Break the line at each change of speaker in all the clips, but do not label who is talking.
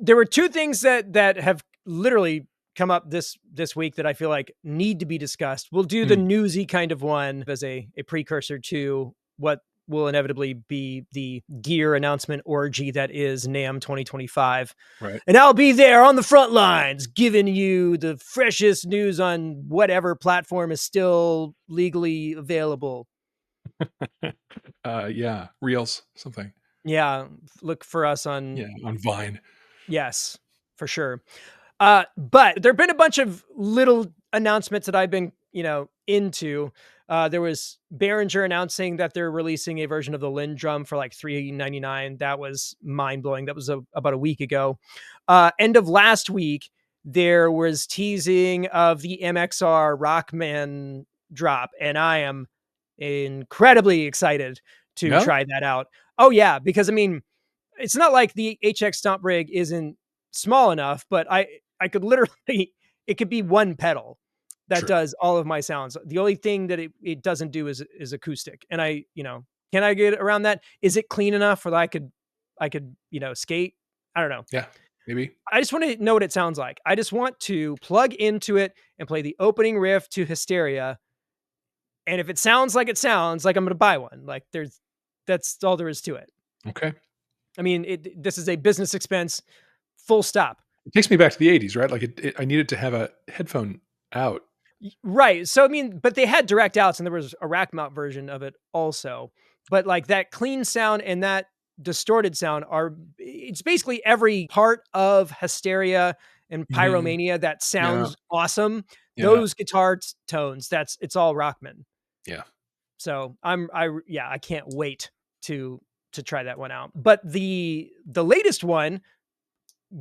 there were two things that have literally come up this week that I feel like need to be discussed. We'll do the newsy kind of one as a precursor to what will inevitably be the gear announcement orgy that is NAMM 2025.
Right.
And I'll be there on the front lines, giving you the freshest news on whatever platform is still legally available.
Yeah, Reels, something.
Yeah, look for us on
Vine.
Yes, for sure. But there've been a bunch of little announcements that I've been, into. There was Behringer announcing that they're releasing a version of the Linn drum for like $399. That was mind blowing. That was about a week ago. End of last week, there was teasing of the MXR Rockman drop, and I am incredibly excited to try that out. Oh yeah, because I mean, it's not like the HX Stomp rig isn't small enough, but I could literally, it could be one pedal that does all of my sounds. The only thing that it doesn't do is acoustic. And can I get around that? Is it clean enough for that I could, skate? I don't know.
Yeah, maybe.
I just want to know what it sounds like. I just want to plug into it and play the opening riff to Hysteria. And if it sounds like I'm going to buy one. Like that's all there is to it.
Okay.
I mean, this is a business expense, full stop.
It takes me back to the 80s, right? Like I needed to have a headphone out.
Right. So, I mean, but they had direct outs and there was a rack mount version of it also. But like that clean sound and that distorted sound it's basically every part of Hysteria and Pyromania that sounds awesome. Yeah. Those guitar tones, it's all Rockman.
Yeah.
So I can't wait to try that one out. But the latest one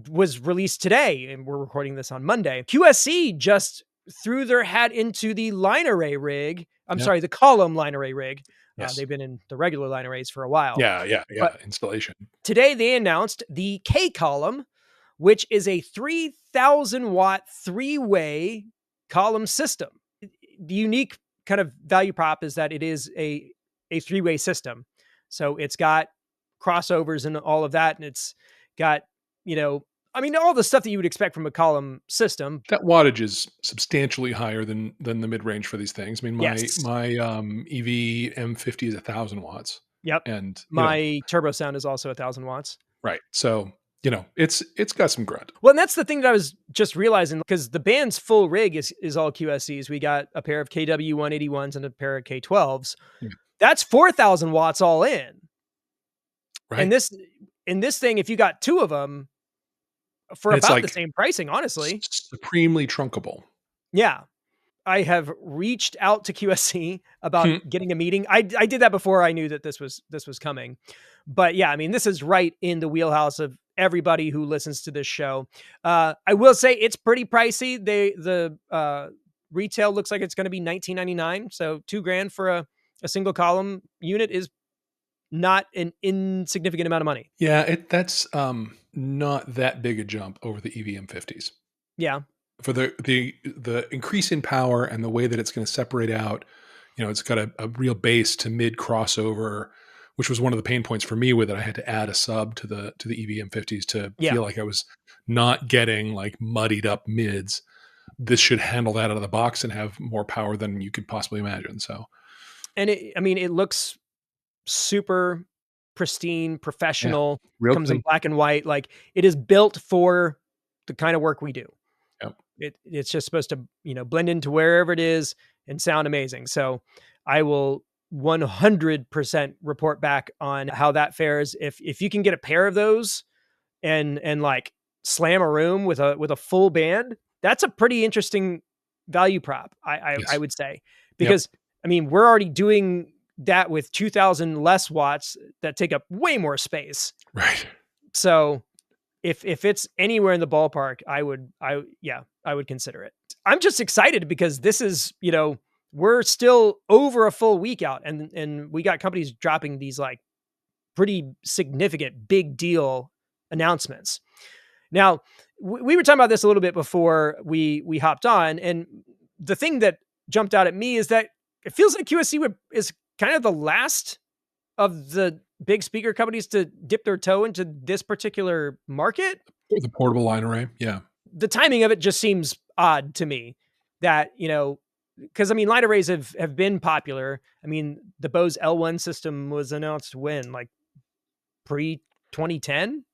was released today, and we're recording this on Monday. QSC just threw their hat into the line array rig. Sorry, the column line array rig. Yes. They've been in the regular line arrays for a while.
Yeah. But installation.
Today they announced the K column, which is a 3,000 watt three-way column system. The unique kind of value prop is that it is a three-way system. So it's got crossovers and all of that. And it's got, all the stuff that you would expect from a column system.
That wattage is substantially higher than the mid-range for these things. I mean, my EV M50 is 1,000 watts.
Yep.
And
my turbo sound is also 1,000 watts.
Right. So, it's got some grunt.
Well, and that's the thing that I was just realizing, because the band's full rig is all QSCs. We got a pair of KW 181s and a pair of K12s. Yeah. That's 4,000 watts all in.
Right.
And this thing, if you got two of them for about the same pricing, honestly.
Supremely trunkable.
Yeah. I have reached out to QSC about getting a meeting. I did that before I knew that this was coming. But yeah, I mean, this is right in the wheelhouse of everybody who listens to this show. I will say it's pretty pricey. The retail looks like it's going to be $19.99. So $2,000 for a single column unit is not an insignificant amount of money.
Yeah, that's not that big a jump over the EV M50s.
Yeah.
For the increase in power and the way that it's going to separate out, it's got a real bass to mid crossover, which was one of the pain points for me with it. I had to add a sub to the EV M50s to feel like I was not getting like muddied up mids. This should handle that out of the box and have more power than you could possibly imagine. So,
and it looks super pristine, professional.
Real
comes
clean.
In black and white. Like it is built for the kind of work we do.
Yep.
It's just supposed to, blend into wherever it is and sound amazing. So I will 100% report back on how that fares. If you can get a pair of those and like slam a room with a full band, that's a pretty interesting value prop. I would say, because I mean, we're already doing that with 2,000 less watts that take up way more space.
Right.
So if it's anywhere in the ballpark, I would consider it. I'm just excited because this is, we're still over a full week out and we got companies dropping these like pretty significant big deal announcements. Now, we were talking about this a little bit before we hopped on. And the thing that jumped out at me is that it feels like QSC is kind of the last of the big speaker companies to dip their toe into this particular market.
The portable line array. Yeah.
The timing of it just seems odd to me that, because I mean, line arrays have been popular. I mean, the Bose L1 system was announced when, like pre 2010?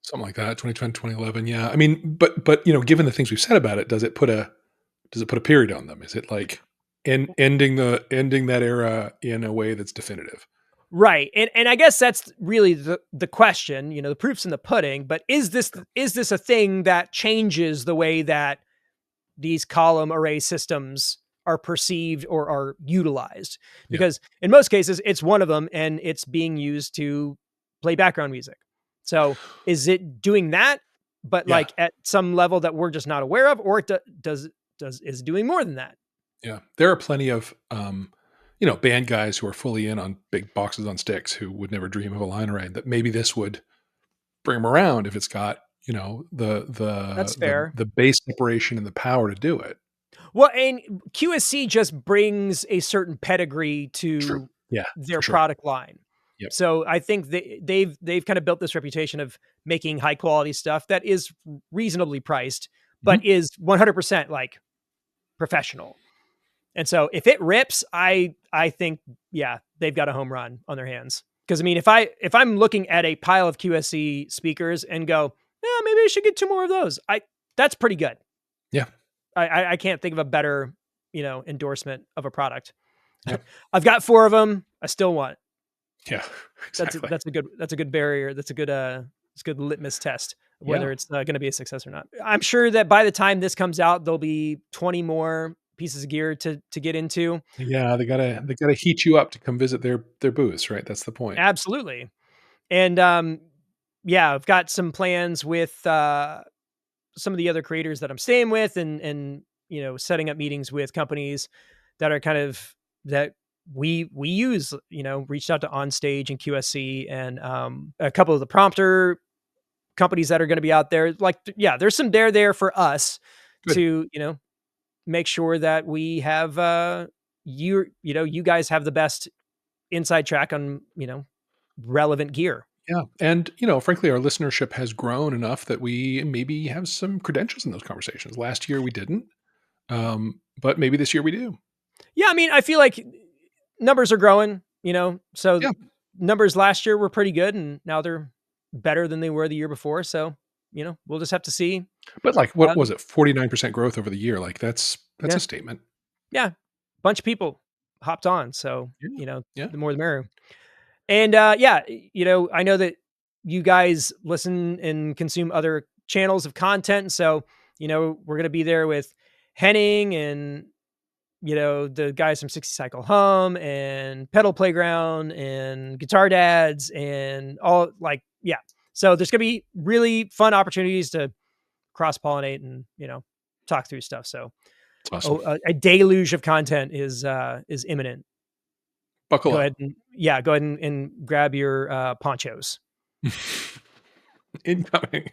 Something like that. 2010, 2011. Yeah. I mean, but given the things we've said about it, does it put a period on them? Is it like ending that era in a way that's definitive?
Right. And I guess that's really the question, the proof's in the pudding, but
Sure.
is this a thing that changes the way that these column array systems are perceived or are utilized?
Yeah.
Because in most cases it's one of them and it's being used to play background music. So, is it doing that but
Yeah.
like at some level that we're just not aware of, or does is it doing more than that?
Yeah. There are plenty of band guys who are fully in on big boxes on sticks who would never dream of a line array, that maybe this would bring them around if it's got, the
That's
the the
fair.
the base separation and the power to do it.
Well, and QSC just brings a certain pedigree
True.
to
Yeah,
their
for sure.
product line.
Yep.
So I think they've kind of built this reputation of making high quality stuff that is reasonably priced, but
Mhm.
is 100% like professional. And so if it rips, I think, yeah, they've got a home run on their hands. Because I mean, if I'm looking at a pile of QSC speakers and go, yeah, maybe I should get two more of those. That's pretty good.
Yeah.
I can't think of a better, endorsement of a product.
Yep.
I've got four of them. I still want.
Yeah. Exactly.
That's a good barrier. That's a good it's a good litmus test of
Yeah.
whether it's going to be a success or not. I'm sure that by the time this comes out, there'll be 20 more pieces of gear to get into.
Yeah, they gotta heat you up to come visit their booths, right? That's the point.
Absolutely. And yeah, I've got some plans with some of the other creators that I'm staying with, and setting up meetings with companies that are kind of that we use, reached out to Onstage and QSC and a couple of the prompter companies that are going to be out there. Like, yeah, there's some there for us
Good.
to, make sure that we have you guys have the best inside track on, relevant gear.
Yeah, and, frankly, our listenership has grown enough that we maybe have some credentials in those conversations. Last year we didn't, but maybe this year we do.
Yeah, I mean, I feel like numbers are growing, so
Yeah,
numbers last year were pretty good and now they're better than they were the year before. So, we'll just have to see.
but, like, what was
Um,
it? 49% growth over the year, like, that's a
yeah,
statement.
yeah, bunch of people hopped on. So,
Yeah, yeah,
the more the merrier. And yeah, I know that you guys listen and consume other channels of content. So, we're going to be there with Henning and the guys from 60 Cycle Hum and Pedal Playground and Guitar Dads and all, like, yeah. So there's gonna be really fun opportunities to cross pollinate and, talk through stuff. So
it's awesome.
a deluge of content is imminent.
Buckle
Go
up.
ahead and yeah, go ahead and grab your ponchos.
Incoming.